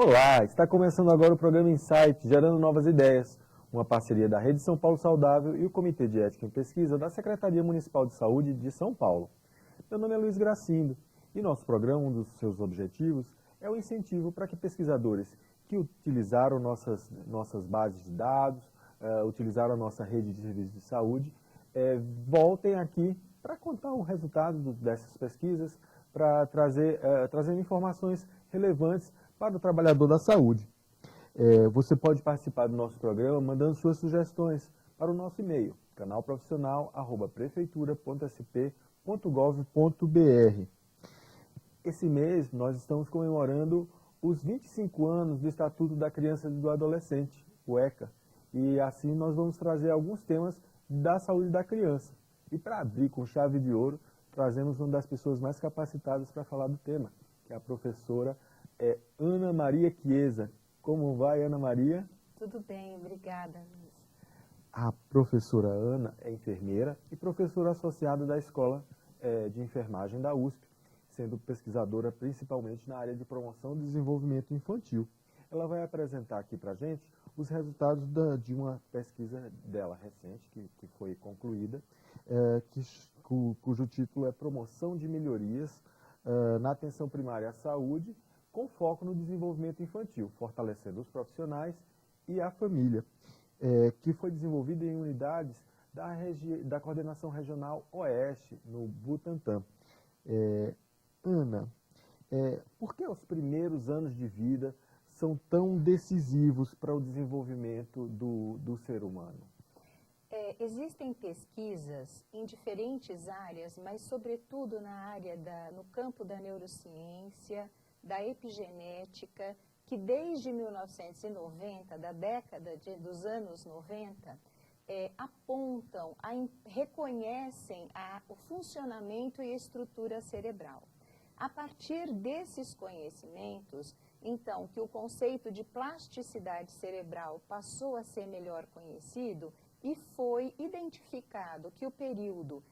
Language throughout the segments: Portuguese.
Olá, está começando agora o programa Insight, Gerando Novas Ideias, uma parceria da Rede São Paulo Saudável e o Comitê de Ética em Pesquisa da Secretaria Municipal de Saúde de São Paulo. Meu nome é Luiz Gracindo e nosso programa, um dos seus objetivos, é o incentivo para que pesquisadores que utilizaram nossas bases de dados, utilizaram a nossa rede de serviços de saúde, voltem aqui para contar o resultado dessas pesquisas, para trazendo informações relevantes para o trabalhador da saúde. Você pode participar do nosso programa mandando suas sugestões para o nosso e-mail, canalprofissional@prefeitura.sp.gov.br. Esse mês nós estamos comemorando os 25 anos do Estatuto da Criança e do Adolescente, o ECA, e assim nós vamos trazer alguns temas da saúde da criança. E para abrir com chave de ouro, trazemos uma das pessoas mais capacitadas para falar do tema, que é a professora Ana Maria Chiesa. Como vai, Ana Maria? Tudo bem, obrigada, Luiz. A professora Ana é enfermeira e professora associada da Escola de Enfermagem da USP, sendo pesquisadora principalmente na área de promoção e desenvolvimento infantil. Ela vai apresentar aqui para a gente os resultados de uma pesquisa dela recente, que foi concluída, cujo título é Promoção de Melhorias na Atenção Primária à Saúde, com foco no desenvolvimento infantil, fortalecendo os profissionais e a família, que foi desenvolvida em unidades da Coordenação Regional Oeste, no Butantã. Ana, por que os primeiros anos de vida são tão decisivos para o desenvolvimento do ser humano? Existem pesquisas em diferentes áreas, mas sobretudo no campo da neurociência, da epigenética, que desde 1990, da década dos anos 90, apontam, reconhecem o funcionamento e a estrutura cerebral. A partir desses conhecimentos, então, que o conceito de plasticidade cerebral passou a ser melhor conhecido e foi identificado que o período,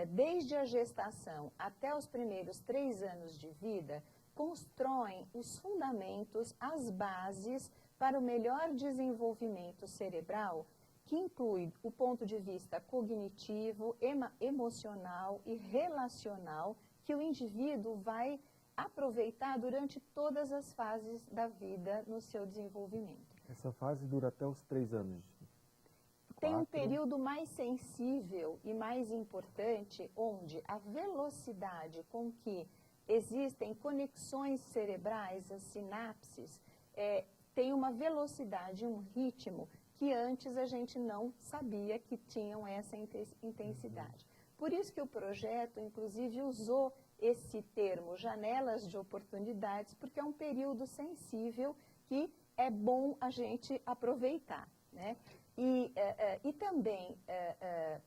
desde a gestação até os primeiros 3 anos de vida, constroem os fundamentos, as bases para o melhor desenvolvimento cerebral, que inclui o ponto de vista cognitivo, emocional e relacional, que o indivíduo vai aproveitar durante todas as fases da vida no seu desenvolvimento. Essa fase dura até os 3 anos. Tem um período mais sensível e mais importante, onde a velocidade com que existem conexões cerebrais, as sinapses, tem uma velocidade, um ritmo que antes a gente não sabia que tinham essa intensidade. Por isso que o projeto, inclusive, usou esse termo, janelas de oportunidades, porque é um período sensível que é bom a gente aproveitar, né? E também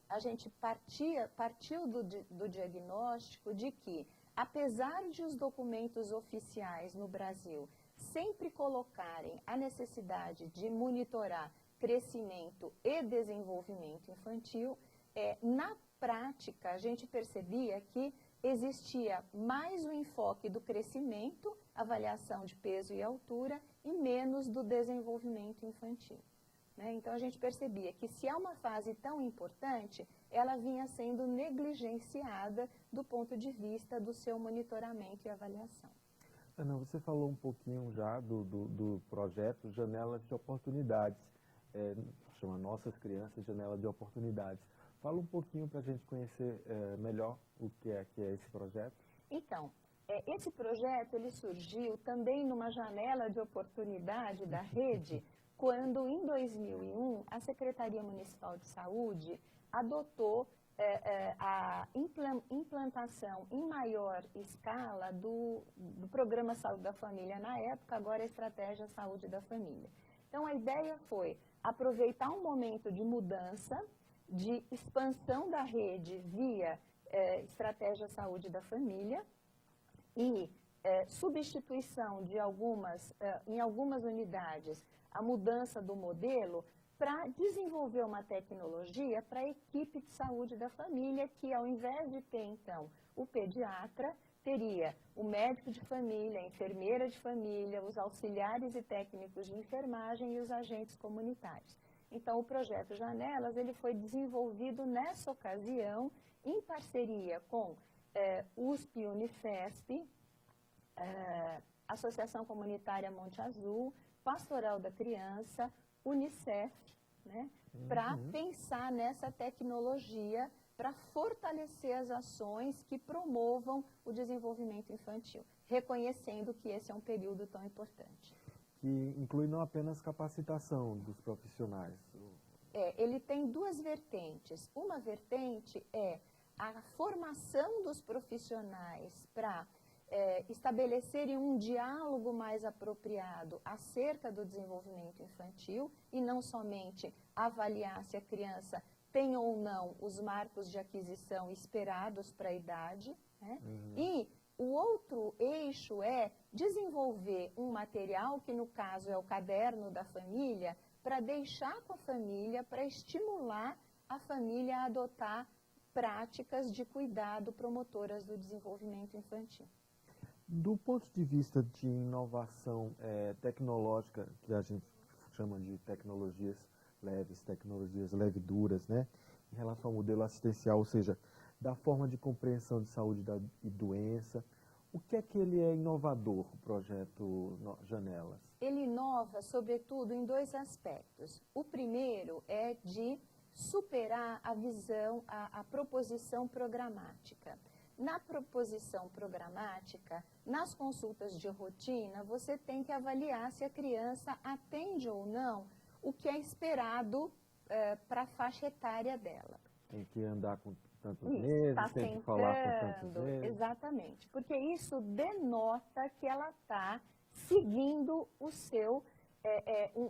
a gente partiu do diagnóstico de que, apesar de os documentos oficiais no Brasil sempre colocarem a necessidade de monitorar crescimento e desenvolvimento infantil, na prática a gente percebia que existia mais o enfoque do crescimento, avaliação de peso e altura, e menos do desenvolvimento infantil. Então, a gente percebia que, se é uma fase tão importante, ela vinha sendo negligenciada do ponto de vista do seu monitoramento e avaliação. Ana, você falou um pouquinho já do projeto Janelas de Oportunidades, chama Nossas Crianças Janela de Oportunidades. Fala um pouquinho para a gente conhecer melhor o que é esse projeto. Então, esse projeto ele surgiu também numa janela de oportunidade da rede, quando, em 2001, a Secretaria Municipal de Saúde adotou a implantação em maior escala do Programa Saúde da Família na época, agora a Estratégia Saúde da Família. Então, a ideia foi aproveitar um momento de mudança, de expansão da rede via Estratégia Saúde da Família e substituição de em algumas unidades, a mudança do modelo para desenvolver uma tecnologia para a equipe de saúde da família, que ao invés de ter, então, o pediatra, teria o médico de família, a enfermeira de família, os auxiliares e técnicos de enfermagem e os agentes comunitários. Então, o projeto Janelas, ele foi desenvolvido nessa ocasião em parceria com USP e Unifesp, Associação Comunitária Monte Azul, Pastoral da Criança, Unicef, né, para pensar nessa tecnologia para fortalecer as ações que promovam o desenvolvimento infantil, reconhecendo que esse é um período tão importante. Que inclui não apenas capacitação dos profissionais. Ele tem duas vertentes. Uma vertente é a formação dos profissionais para estabelecerem um diálogo mais apropriado acerca do desenvolvimento infantil e não somente avaliar se a criança tem ou não os marcos de aquisição esperados para a idade, né? E o outro eixo é desenvolver um material, que no caso é o caderno da família, para deixar com a família, para estimular a família a adotar práticas de cuidado promotoras do desenvolvimimento infantil. Do ponto de vista de inovação tecnológica, que a gente chama de tecnologias leves, tecnologias leveduras, né? Em relação ao modelo assistencial, ou seja, da forma de compreensão de saúde e doença, o que é que ele é inovador, o projeto Janelas? Ele inova, sobretudo, em dois aspectos. O primeiro é de superar a visão, a proposição programática. Na proposição programática, nas consultas de rotina, você tem que avaliar se a criança atende ou não o que é esperado para a faixa etária dela. Tem que andar com tantos meses, tem que falar com tantos meses. Exatamente, porque isso denota que ela está seguindo o seu,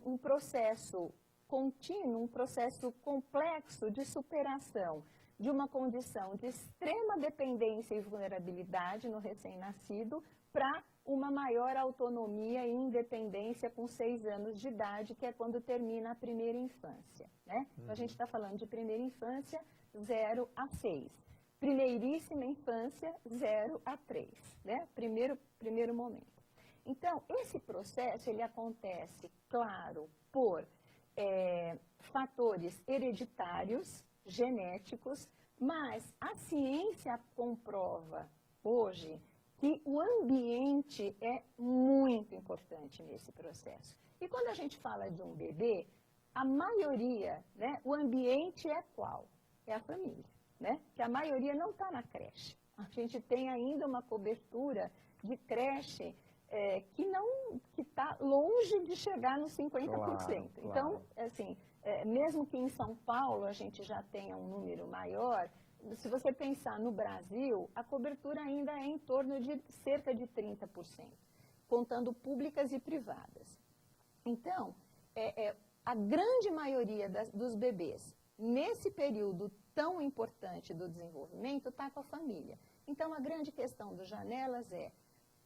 um processo contínuo, um processo complexo de superação de uma condição de extrema dependência e vulnerabilidade no recém-nascido para uma maior autonomia e independência com 6 anos de idade, que é quando termina a primeira infância, né? Então, a gente está falando de primeira infância, 0 a 6. Primeiríssima infância, 0 a 3, né? Primeiro momento. Então, esse processo, ele acontece, claro, por fatores hereditários, genéticos, mas a ciência comprova hoje que o ambiente é muito importante nesse processo. E quando a gente fala de um bebê, a maioria, né, o ambiente é qual? É a família, né? Que a maioria não está na creche. A gente tem ainda uma cobertura de creche que está longe de chegar nos 50%. Claro. Então, assim, mesmo que em São Paulo a gente já tenha um número maior, se você pensar no Brasil, a cobertura ainda é em torno de cerca de 30%, contando públicas e privadas. Então, a grande maioria dos bebês, nesse período tão importante do desenvolvimento, está com a família. Então, a grande questão do Janelas é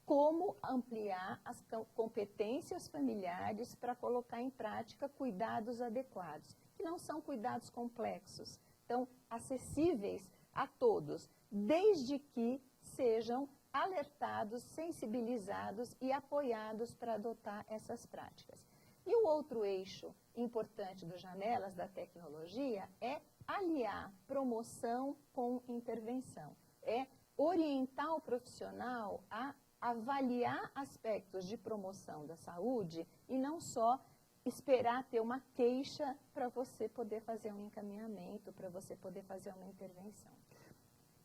como ampliar as competências familiares para colocar em prática cuidados adequados, que não são cuidados complexos, então acessíveis a todos, desde que sejam alertados, sensibilizados e apoiados para adotar essas práticas. E o outro eixo importante do Janelas da tecnologia é aliar promoção com intervenção, é orientar o profissional a avaliar aspectos de promoção da saúde e não só esperar ter uma queixa para você poder fazer um encaminhamento, para você poder fazer uma intervenção.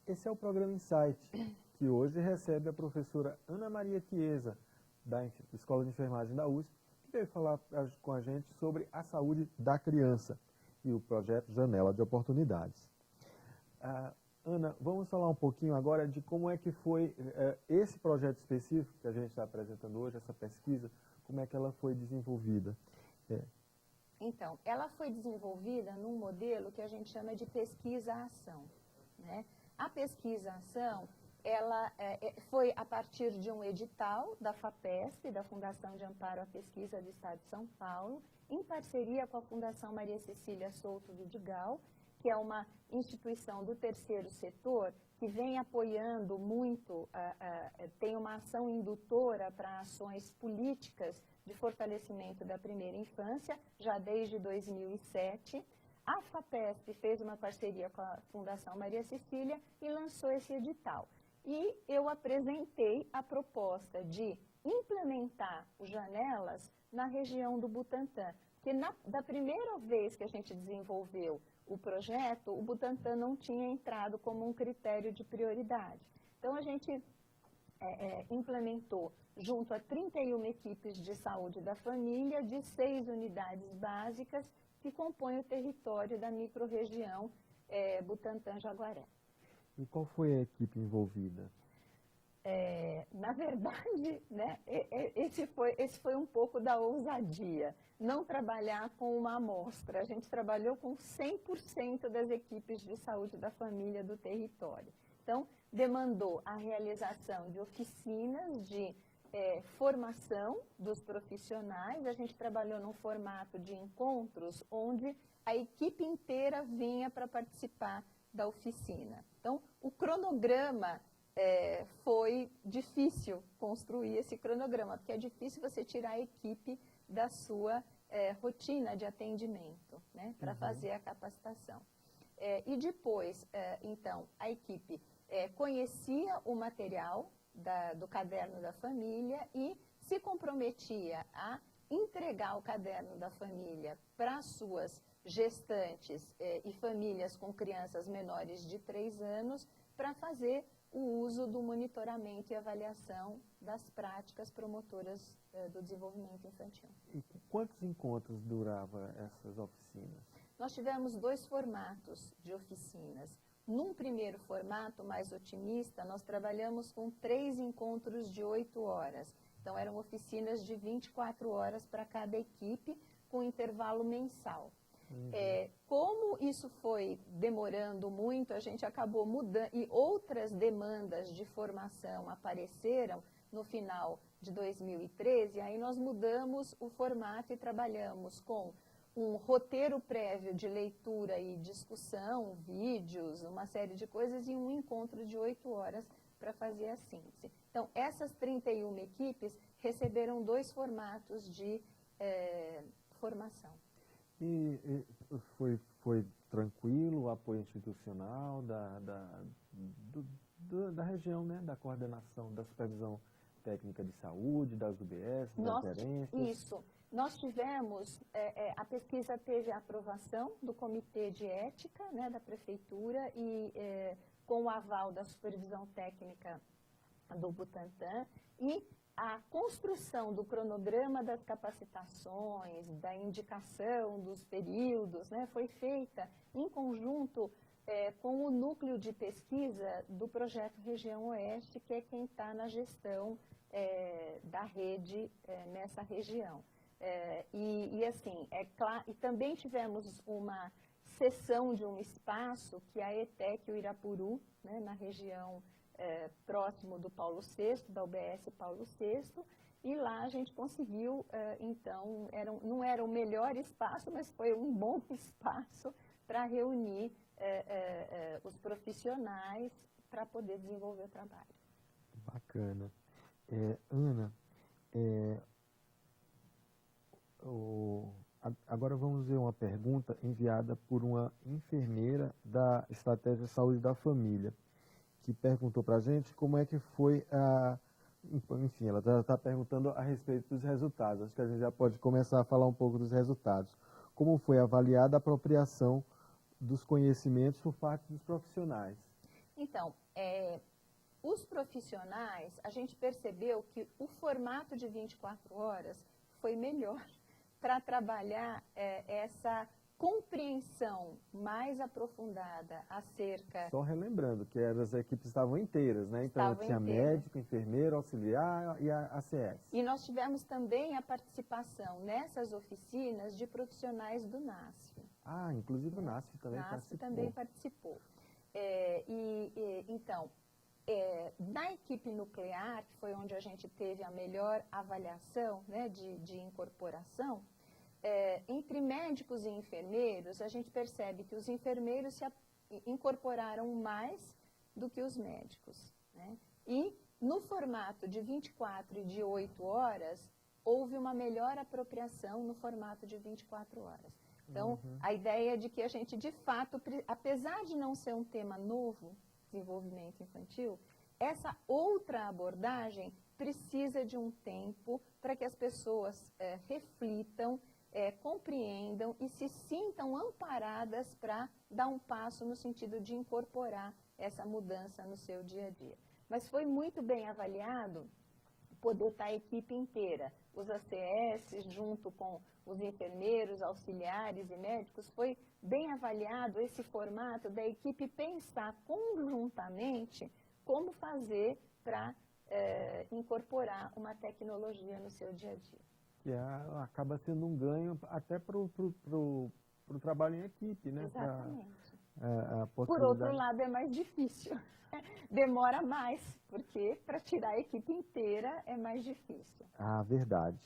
Esse é o programa Insight, que hoje recebe a professora Ana Maria Chiesa, da Escola de Enfermagem da USP, que veio falar com a gente sobre a saúde da criança e o projeto Janela de Oportunidades. Ana, vamos falar um pouquinho agora de como é que foi esse projeto específico que a gente está apresentando hoje, essa pesquisa, como é que ela foi desenvolvida? Então, ela foi desenvolvida num modelo que a gente chama de pesquisa-ação, né? A pesquisa-ação ela foi a partir de um edital da FAPESP, da Fundação de Amparo à Pesquisa do Estado de São Paulo, em parceria com a Fundação Maria Cecília Souto Vidigal, que é uma instituição do terceiro setor que vem apoiando muito, tem uma ação indutora para ações políticas de fortalecimento da primeira infância, já desde 2007. A FAPESP fez uma parceria com a Fundação Maria Cecília e lançou esse edital. E eu apresentei a proposta de implementar o Janelas na região do Butantã, porque da primeira vez que a gente desenvolveu o projeto, o Butantã não tinha entrado como um critério de prioridade. Então, a gente implementou, junto a 31 equipes de saúde da família, de 6 unidades básicas que compõem o território da microrregião Butantã-Jaguaré. E qual foi a equipe envolvida? Na verdade, né, esse foi um pouco da ousadia, não trabalhar com uma amostra. A gente trabalhou com 100% das equipes de saúde da família do território. Então, demandou a realização de oficinas de formação dos profissionais. A gente trabalhou num formato de encontros onde a equipe inteira vinha para participar da oficina. Então, o cronograma foi difícil construir esse cronograma, porque é difícil você tirar a equipe da sua rotina de atendimento, né, para fazer a capacitação. E depois, então, a equipe conhecia o material do caderno da família e se comprometia a entregar o caderno da família para suas gestantes e famílias com crianças menores de 3 anos para fazer o uso do monitoramento e avaliação das práticas promotoras do desenvolvimento infantil. E quantos encontros duravam essas oficinas? Nós tivemos 2 formatos de oficinas. Num primeiro formato, mais otimista, nós trabalhamos com 3 encontros de 8 horas. Então, eram oficinas de 24 horas para cada equipe, com intervalo mensal. Como isso foi demorando muito, a gente acabou mudando, e outras demandas de formação apareceram no final de 2013, aí nós mudamos o formato e trabalhamos com um roteiro prévio de leitura e discussão, vídeos, uma série de coisas, e um encontro de 8 horas para fazer a síntese. Então, essas 31 equipes receberam 2 formatos de formação. E foi tranquilo o apoio institucional da região, né, da coordenação, da supervisão técnica de saúde, das UBS, das gerências? Isso. Nós tivemos, a pesquisa teve a aprovação do Comitê de Ética, né, da Prefeitura e com o aval da supervisão técnica do Butantã, e a construção do cronograma das capacitações, da indicação dos períodos, né, foi feita em conjunto com o núcleo de pesquisa do projeto Região Oeste, que é quem está na gestão da rede nessa região. Assim, claro, e também tivemos uma cessão de um espaço que é a ETEC o Irapuru, né, na região próximo do Paulo VI, da UBS Paulo VI, e lá a gente conseguiu, então, não era o melhor espaço, mas foi um bom espaço para reunir os profissionais para poder desenvolver o trabalho. Bacana. Ana, agora vamos ver uma pergunta enviada por uma enfermeira da Estratégia de Saúde da Família, que perguntou para a gente como é que foi enfim, ela está perguntando a respeito dos resultados. Acho que a gente já pode começar a falar um pouco dos resultados. Como foi avaliada a apropriação dos conhecimentos por parte dos profissionais? Então, os profissionais, a gente percebeu que o formato de 24 horas foi melhor para trabalhar essa compreensão mais aprofundada acerca... Só relembrando que as equipes estavam inteiras, né? Então tinha médico, enfermeiro, auxiliar e a ACS. E nós tivemos também a participação nessas oficinas de profissionais do NASF. Ah, inclusive o NASF também participou. Também participou. Então, Na equipe nuclear, que foi onde a gente teve a melhor avaliação, né, de incorporação, entre médicos e enfermeiros, a gente percebe que os enfermeiros se incorporaram mais do que os médicos, né? E no formato de 24 e de 8 horas, houve uma melhor apropriação no formato de 24 horas. Então, a ideia é de que a gente, de fato, apesar de não ser um tema novo, desenvolvimento infantil, essa outra abordagem precisa de um tempo para que as pessoas reflitam, compreendam e se sintam amparadas para dar um passo no sentido de incorporar essa mudança no seu dia a dia. Mas foi muito bem avaliado poder estar a equipe inteira, os ACS junto com os enfermeiros, auxiliares e médicos, foi bem avaliado esse formato da equipe pensar conjuntamente como fazer para incorporar uma tecnologia no seu dia a dia. Que acaba sendo um ganho até para o trabalho em equipe, né? Exatamente. Por outro lado, é mais difícil. Demora mais, porque para tirar a equipe inteira é mais difícil. Verdade.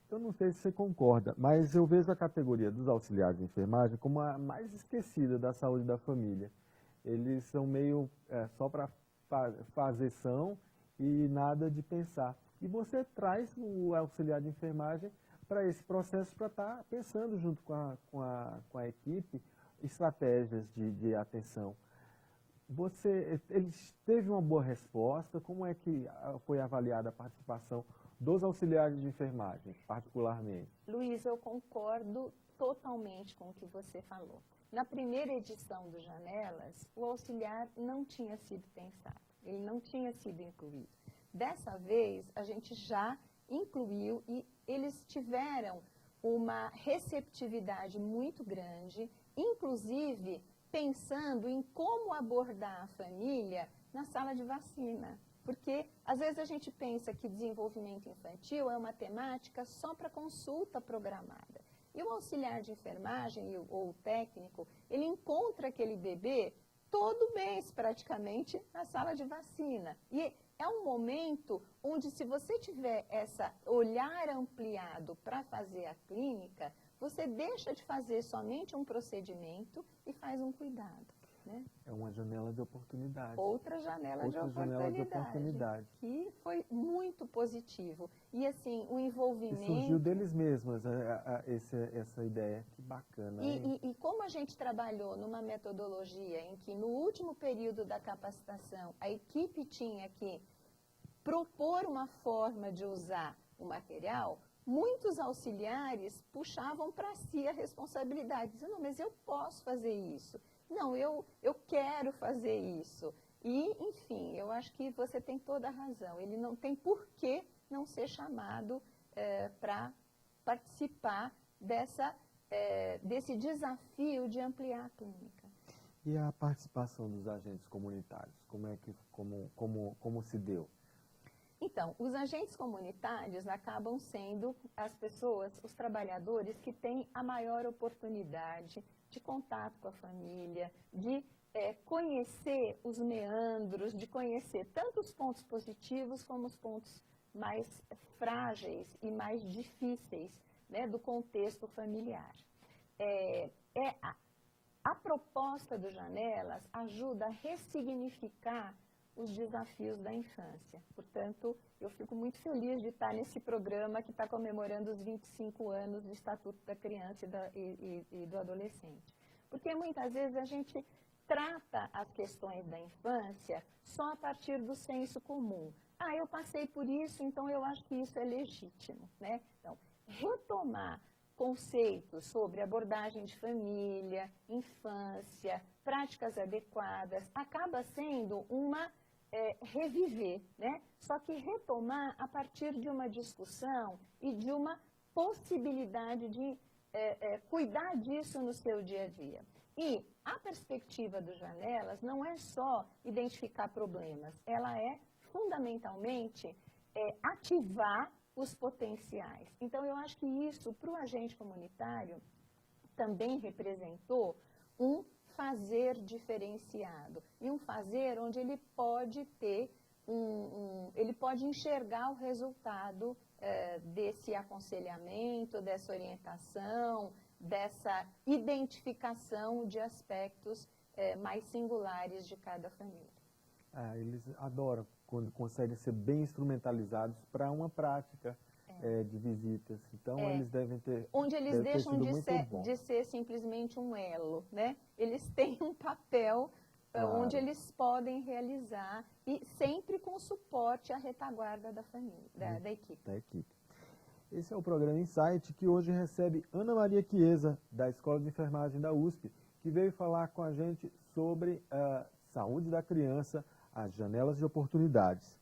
Eu não sei se você concorda, mas eu vejo a categoria dos auxiliares de enfermagem como a mais esquecida da saúde da família. Eles são meio só para fazer e nada de pensar. E você traz o auxiliar de enfermagem para esse processo, para estar pensando junto com a equipe estratégias de atenção. Eles teve uma boa resposta? Como é que foi avaliada a participação dos auxiliares de enfermagem, particularmente? Luiz, eu concordo totalmente com o que você falou. Na primeira edição do Janelas, o auxiliar não tinha sido pensado, ele não tinha sido incluído. Dessa vez, a gente já incluiu e eles tiveram uma receptividade muito grande, inclusive pensando em como abordar a família na sala de vacina. Porque, às vezes, a gente pensa que desenvolvimento infantil é uma temática só para consulta programada. E o auxiliar de enfermagem ou o técnico, ele encontra aquele bebê todo mês, praticamente, na sala de vacina. E é um momento onde, se você tiver esse olhar ampliado para fazer a clínica, você deixa de fazer somente um procedimento e faz um cuidado, né? É uma janela de oportunidade. Outra janela de oportunidade. Que foi muito positivo. E assim, o envolvimento... E surgiu deles mesmos essa ideia. Que bacana. E como a gente trabalhou numa metodologia em que no último período da capacitação a equipe tinha que propor uma forma de usar o material, muitos auxiliares puxavam para si a responsabilidade, dizendo, não, mas eu posso fazer isso. Não, eu quero fazer isso. E, enfim, eu acho que você tem toda a razão. Ele não tem por que não ser chamado para participar desse desafio de ampliar a clínica. E a participação dos agentes comunitários, como se deu? Então, os agentes comunitários acabam sendo as pessoas, os trabalhadores que têm a maior oportunidade de contato com a família, de conhecer os meandros, de conhecer tanto os pontos positivos como os pontos mais frágeis e mais difíceis, né, do contexto familiar. A proposta do Janelas ajuda a ressignificar os desafios da infância. Portanto, eu fico muito feliz de estar nesse programa que está comemorando os 25 anos do Estatuto da Criança e do Adolescente. Porque muitas vezes a gente trata as questões da infância só a partir do senso comum. Eu passei por isso, então eu acho que isso é legítimo, né? Então, retomar conceitos sobre abordagem de família, infância, práticas adequadas, acaba sendo reviver, né? Só que retomar a partir de uma discussão e de uma possibilidade de cuidar disso no seu dia a dia. E a perspectiva do Janelas não é só identificar problemas, ela é fundamentalmente ativar os potenciais. Então, eu acho que isso, para o agente comunitário, também representou um fazer diferenciado. E um fazer onde ele pode ter ele pode enxergar o resultado desse aconselhamento, dessa orientação, dessa identificação de aspectos mais singulares de cada família. Eles adoram quando conseguem ser bem instrumentalizados para uma prática de visitas. Então, eles devem ter onde eles deve ter deixam sido de ser simplesmente um elo, né? Eles têm um papel onde eles podem realizar e sempre com suporte à retaguarda da família, da equipe. Da equipe. Esse é o programa Insight, que hoje recebe Ana Maria Chiesa, da Escola de Enfermagem da USP, que veio falar com a gente sobre a saúde da criança, as janelas de oportunidades.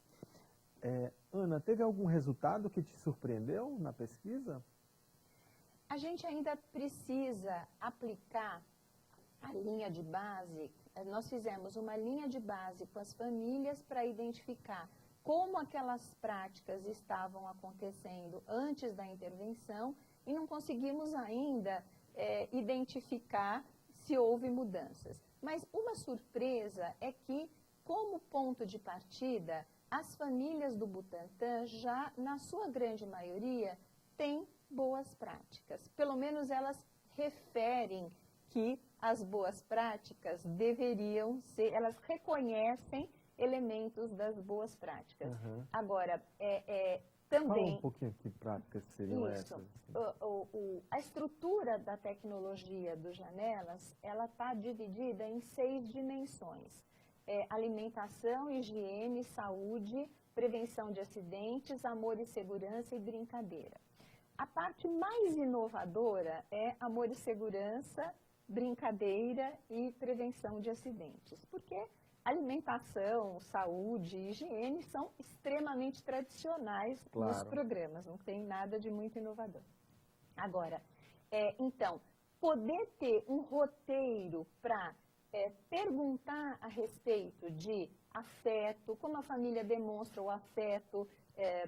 Ana, teve algum resultado que te surpreendeu na pesquisa? A gente ainda precisa aplicar a linha de base. Nós fizemos uma linha de base com as famílias para identificar como aquelas práticas estavam acontecendo antes da intervenção e não conseguimos ainda identificar se houve mudanças. Mas uma surpresa é que, como ponto de partida, as famílias do Butantan já, na sua grande maioria, têm boas práticas. Pelo menos elas referem que as boas práticas deveriam ser, elas reconhecem elementos das boas práticas. Uhum. Agora, também... Fala um pouquinho que práticas seriam essas. A estrutura da tecnologia do Janelas, ela está dividida em 6 dimensões. Alimentação, higiene, saúde, prevenção de acidentes, amor e segurança e brincadeira. A parte mais inovadora é amor e segurança, brincadeira e prevenção de acidentes, porque alimentação, saúde e higiene são extremamente tradicionais nos programas, não tem nada de muito inovador. Agora, então, poder ter um roteiro para perguntar a respeito de afeto, como a família demonstra o afeto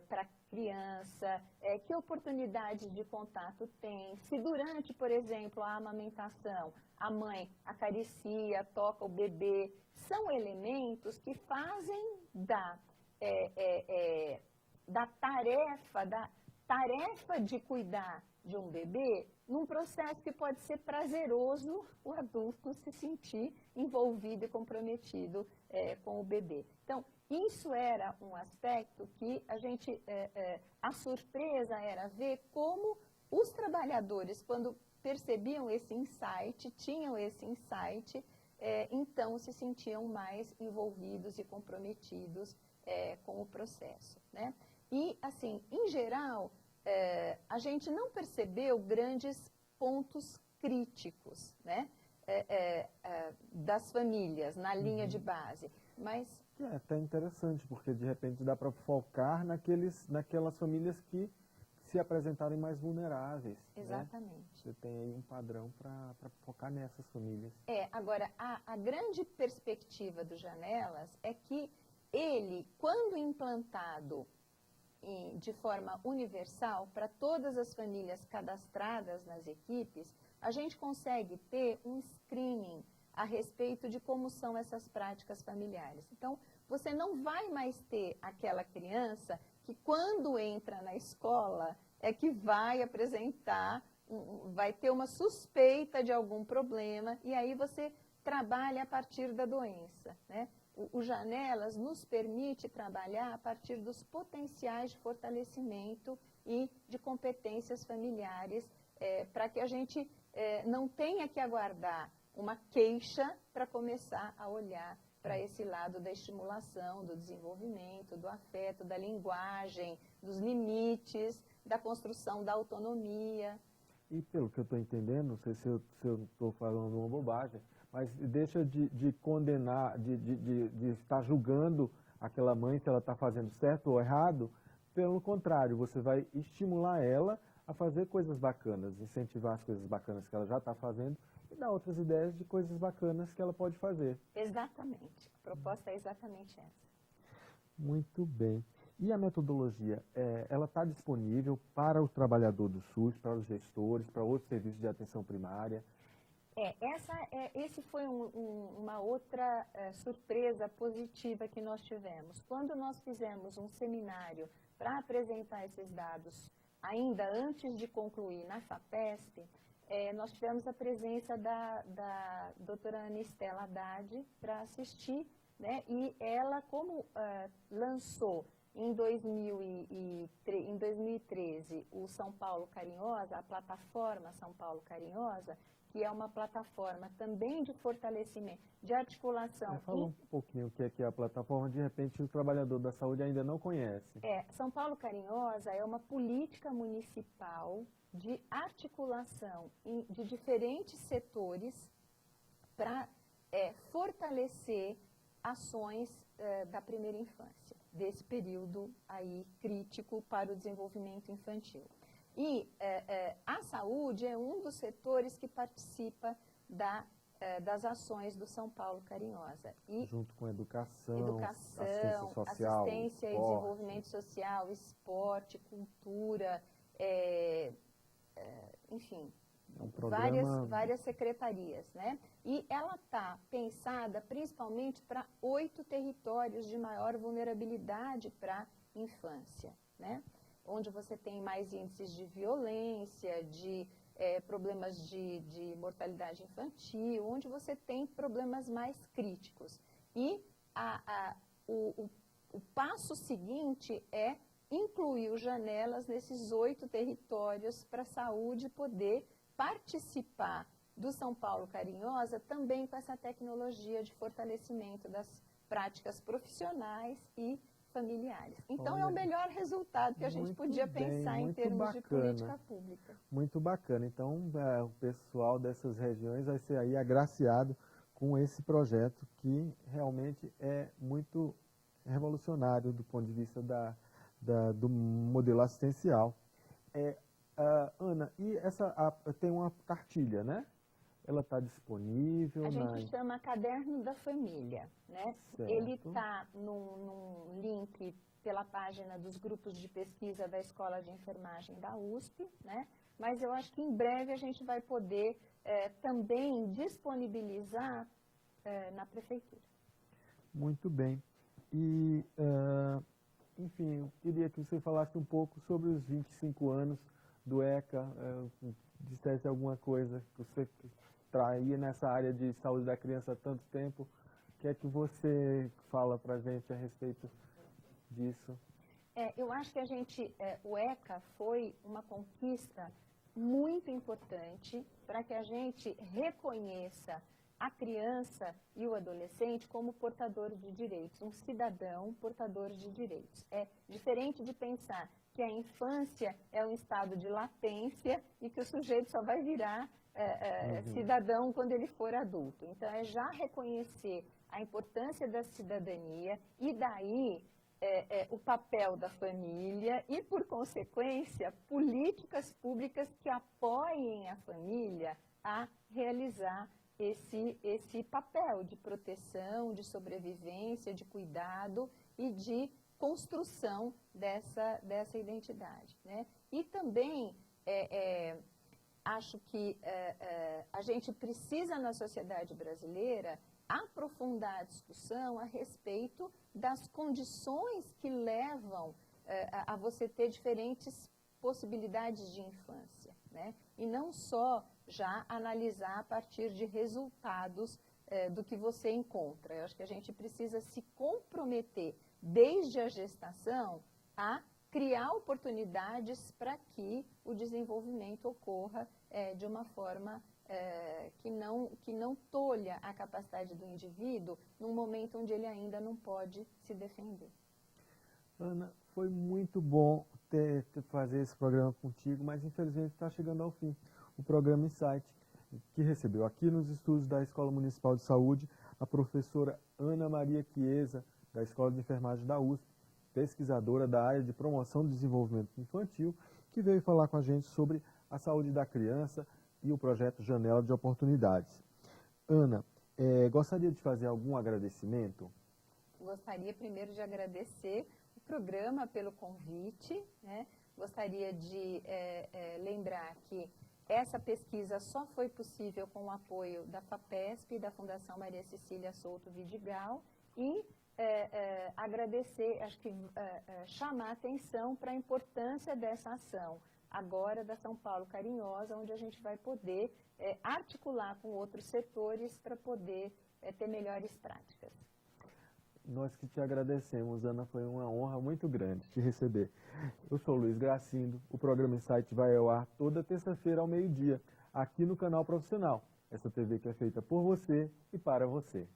para a criança, que oportunidades de contato tem, se durante, por exemplo, a amamentação, a mãe acaricia, toca o bebê, são elementos que fazem da tarefa de cuidar de um bebê num processo que pode ser prazeroso o adulto se sentir envolvido e comprometido com o bebê. Então, isso era um aspecto que a surpresa era ver como os trabalhadores, quando percebiam esse insight, tinham esse insight, então se sentiam mais envolvidos e comprometidos com o processo, né? E, assim, em geral, a gente não percebeu grandes pontos críticos, né? Das famílias na linha de base, mas... É até interessante, porque de repente dá para focar naquelas famílias que se apresentarem mais vulneráveis. Exatamente. Né? Você tem aí um padrão para focar nessas famílias. Agora, a grande perspectiva do Janelas é que ele, quando implantado de forma universal para todas as famílias cadastradas nas equipes, a gente consegue ter um screening a respeito de como são essas práticas familiares. Então, você não vai mais ter aquela criança que, quando entra na escola, que vai apresentar, vai ter uma suspeita de algum problema, e aí você trabalha a partir da doença, né? O Janelas nos permite trabalhar a partir dos potenciais de fortalecimento e de competências familiares, para que a gente não tenha que aguardar uma queixa para começar a olhar para esse lado da estimulação, do desenvolvimento, do afeto, da linguagem, dos limites, da construção da autonomia. E pelo que eu estou entendendo, não sei se eu estou falando uma bobagem, mas deixa de condenar, de estar julgando aquela mãe se ela está fazendo certo ou errado. Pelo contrário, você vai estimular ela a fazer coisas bacanas, incentivar as coisas bacanas que ela já está fazendo e dar outras ideias de coisas bacanas que ela pode fazer. Exatamente. A proposta é exatamente essa. Muito bem. E a metodologia, ela está disponível para o trabalhador do SUS, para os gestores, para outros serviços de atenção primária? Esse foi uma outra surpresa positiva que nós tivemos. Quando nós fizemos um seminário para apresentar esses dados, ainda antes de concluir na FAPESP, nós tivemos a presença da doutora Ana Estela Haddad para assistir, né? E ela, como lançou em 2013 o São Paulo Carinhosa, a plataforma São Paulo Carinhosa, que é uma plataforma também de fortalecimento, de articulação. Fala um pouquinho o que é a plataforma, de repente o trabalhador da saúde ainda não conhece. São Paulo Carinhosa é uma política municipal de articulação de diferentes setores para fortalecer ações da primeira infância, desse período aí crítico para o desenvolvimento infantil. E a saúde é um dos setores que participa das ações do São Paulo Carinhosa. E junto com educação, assistência social, assistência e desenvolvimento social, esporte, cultura, enfim, várias secretarias, né? E ela está pensada principalmente para 8 territórios de maior vulnerabilidade para a infância, né? Onde você tem mais índices de violência, de problemas de mortalidade infantil, onde você tem problemas mais críticos. E o passo seguinte é incluir os Janelas nesses 8 territórios para a saúde poder participar do São Paulo Carinhosa também com essa tecnologia de fortalecimento das práticas profissionais e familiares. Então, é o melhor resultado que a gente podia pensar em termos de política pública. Muito bacana. Então, o pessoal dessas regiões vai ser aí agraciado com esse projeto que realmente é muito revolucionário do ponto de vista do modelo assistencial. Ana, e tem uma cartilha, né? Ela está disponível? A gente chama Caderno da Família, né? Certo. Ele está num link pela página dos grupos de pesquisa da Escola de Enfermagem da USP, né? Mas eu acho que em breve a gente vai poder também disponibilizar na prefeitura. Muito bem. E, enfim, eu queria que você falasse um pouco sobre os 25 anos do ECA, dissesse alguma coisa que você traía nessa área de saúde da criança há tanto tempo. O que é que você fala para a gente a respeito disso? Eu acho que o ECA foi uma conquista muito importante para que a gente reconheça a criança e o adolescente como portador de direitos, um cidadão portador de direitos. É diferente de pensar que a infância é um estado de latência e que o sujeito só vai virar cidadão quando ele for adulto. Então, é já reconhecer a importância da cidadania e daí o papel da família e, por consequência, políticas públicas que apoiem a família a realizar esse papel de proteção, de sobrevivência, de cuidado e de construção dessa identidade, né? E também acho que a gente precisa, na sociedade brasileira, aprofundar a discussão a respeito das condições que levam a você ter diferentes possibilidades de infância, né? E não só já analisar a partir de resultados do que você encontra. Eu acho que a gente precisa se comprometer desde a gestação a criar oportunidades para que o desenvolvimento ocorra de uma forma que não tolha a capacidade do indivíduo num momento onde ele ainda não pode se defender. Ana, foi muito bom fazer esse programa contigo, mas infelizmente está chegando ao fim. O programa Insight, que recebeu aqui nos estúdios da Escola Municipal de Saúde a professora Ana Maria Chiesa, da Escola de Enfermagem da USP, pesquisadora da área de promoção do desenvolvimento infantil, que veio falar com a gente sobre a saúde da criança e o projeto Janela de Oportunidades. Ana, gostaria de fazer algum agradecimento? Gostaria primeiro de agradecer o programa pelo convite, né? Gostaria de lembrar que Essa pesquisa só foi possível com o apoio da FAPESP e da Fundação Maria Cecília Souto Vidigal e agradecer, acho que chamar a atenção para a importância dessa ação, agora da São Paulo Carinhosa, onde a gente vai poder articular com outros setores para poder ter melhores práticas. Nós que te agradecemos, Ana, foi uma honra muito grande te receber. Eu sou Luiz Gracindo, o programa Insight vai ao ar toda terça-feira ao meio-dia, aqui no canal Profissional, essa TV que é feita por você e para você.